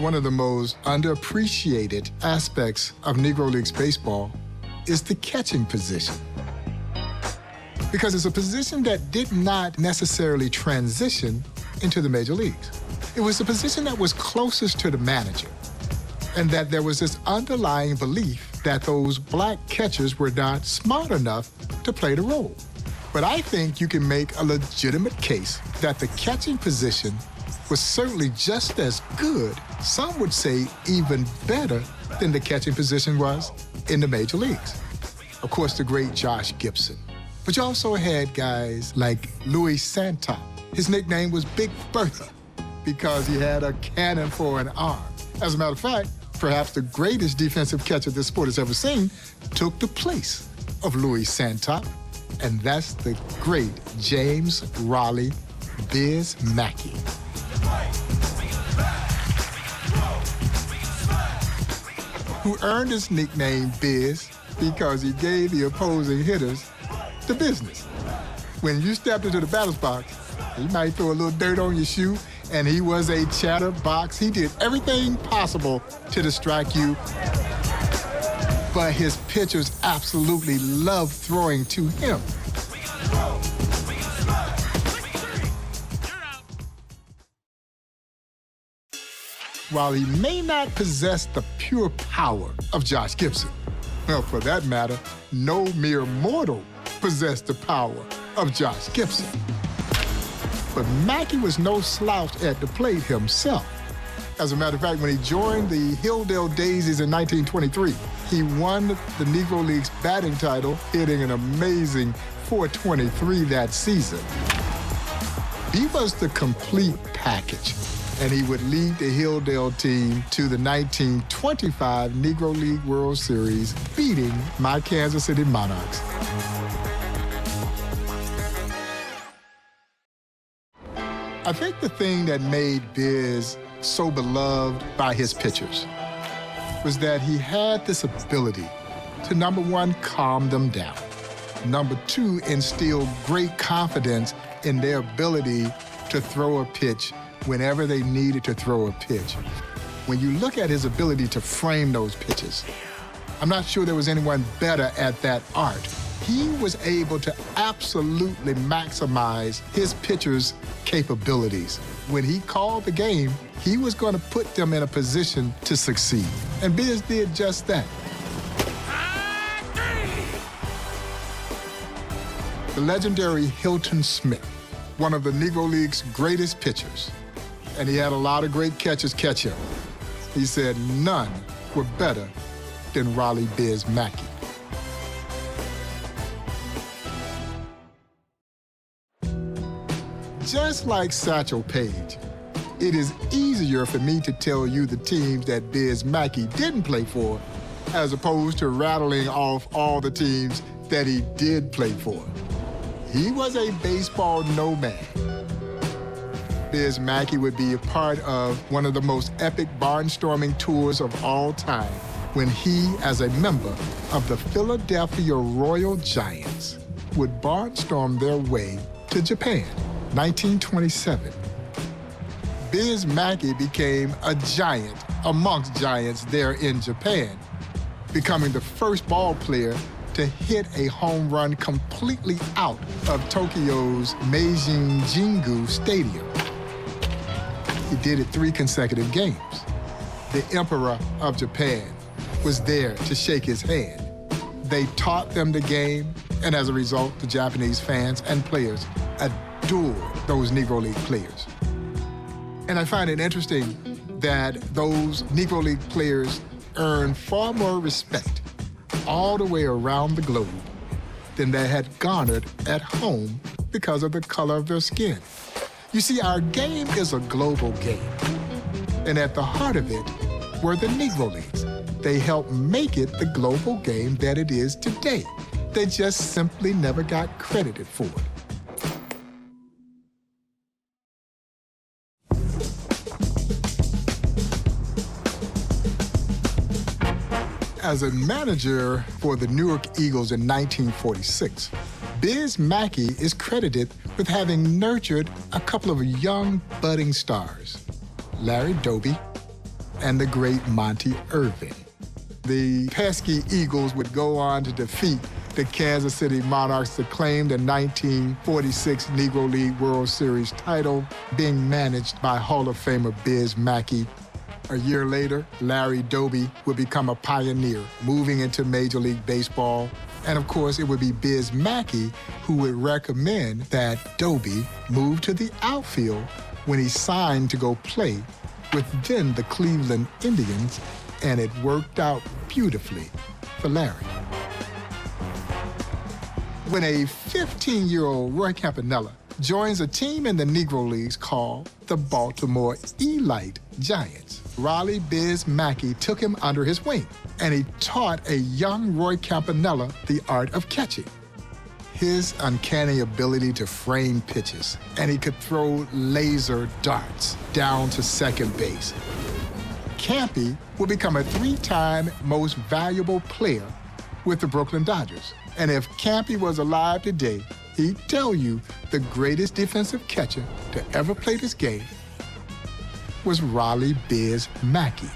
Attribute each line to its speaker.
Speaker 1: One of the most underappreciated aspects of Negro Leagues baseball is the catching position. Because it's a position that did not necessarily transition into the major leagues. It was the position that was closest to the manager, and that there was this underlying belief that those black catchers were not smart enough to play the role. But I think you can make a legitimate case that the catching position was certainly just as good, some would say even better, than the catching position was in the major leagues. Of course, the great Josh Gibson. But you also had guys like Louis Santop. His nickname was Big Bertha because he had a cannon for an arm. As a matter of fact, perhaps the greatest defensive catcher this sport has ever seen took the place of Louis Santop, and that's the great James Raleigh Biz Mackey. Who earned his nickname Biz because he gave the opposing hitters the business. When you stepped into the batter's box, he might throw a little dirt on your shoe, and he was a chatterbox. He did everything possible to distract you, but his pitchers absolutely loved throwing to him. While he may not possess the pure power of Josh Gibson, well, for that matter, no mere mortal possessed the power of Josh Gibson. But Mackey was no slouch at the plate himself. As a matter of fact, when he joined the Hilldale Daisies in 1923, he won the Negro Leagues batting title, hitting an amazing .423 that season. He was the complete package, and he would lead the Hilldale team to the 1925 Negro League World Series, beating my Kansas City Monarchs. I think the thing that made Biz so beloved by his pitchers was that he had this ability to, number one, calm them down. Number two, instill great confidence in their ability to throw a pitch whenever they needed to throw a pitch. When you look at his ability to frame those pitches, I'm not sure there was anyone better at that art. He was able to absolutely maximize his pitchers' capabilities. When he called the game, he was going to put them in a position to succeed. And Biz did just that. The legendary Hilton Smith, one of the Negro League's greatest pitchers, and he had a lot of great catchers catch him. He said none were better than Raleigh Biz Mackey. Just like Satchel Paige, it is easier for me to tell you the teams that Biz Mackey didn't play for, as opposed to rattling off all the teams that he did play for. He was a baseball nomad. Biz Mackey would be a part of one of the most epic barnstorming tours of all time when he, as a member of the Philadelphia Royal Giants, would barnstorm their way to Japan, 1927. Biz Mackey became a giant amongst giants there in Japan, becoming the first ball player to hit a home run completely out of Tokyo's Meijin Jingu Stadium. He did it 3 consecutive games. The Emperor of Japan was there to shake his hand. They taught them the game, and as a result, the Japanese fans and players adored those Negro League players. And I find it interesting that those Negro League players earned far more respect all the way around the globe than they had garnered at home because of the color of their skin. You see, our game is a global game, and at the heart of it were the Negro Leagues. They helped make it the global game that it is today. They just simply never got credited for it. As a manager for the Newark Eagles in 1946, Biz Mackey is credited with having nurtured a couple of young budding stars, Larry Doby and the great Monty Irvin. The pesky Eagles would go on to defeat the Kansas City Monarchs to claim the 1946 Negro League World Series title, being managed by Hall of Famer Biz Mackey. A year later, Larry Doby would become a pioneer, moving into Major League Baseball. And of course, it would be Biz Mackey who would recommend that Doby move to the outfield when he signed to go play with then the Cleveland Indians, and it worked out beautifully for Larry. When a 15-year-old Roy Campanella joins a team in the Negro Leagues called the Baltimore Elite Giants, Raleigh Biz Mackey took him under his wing, and he taught a young Roy Campanella the art of catching. His uncanny ability to frame pitches, and he could throw laser darts down to second base. Campy would become a 3-time most valuable player with the Brooklyn Dodgers. And if Campy was alive today, he'd tell you the greatest defensive catcher to ever play this game was Raleigh Biz Mackey.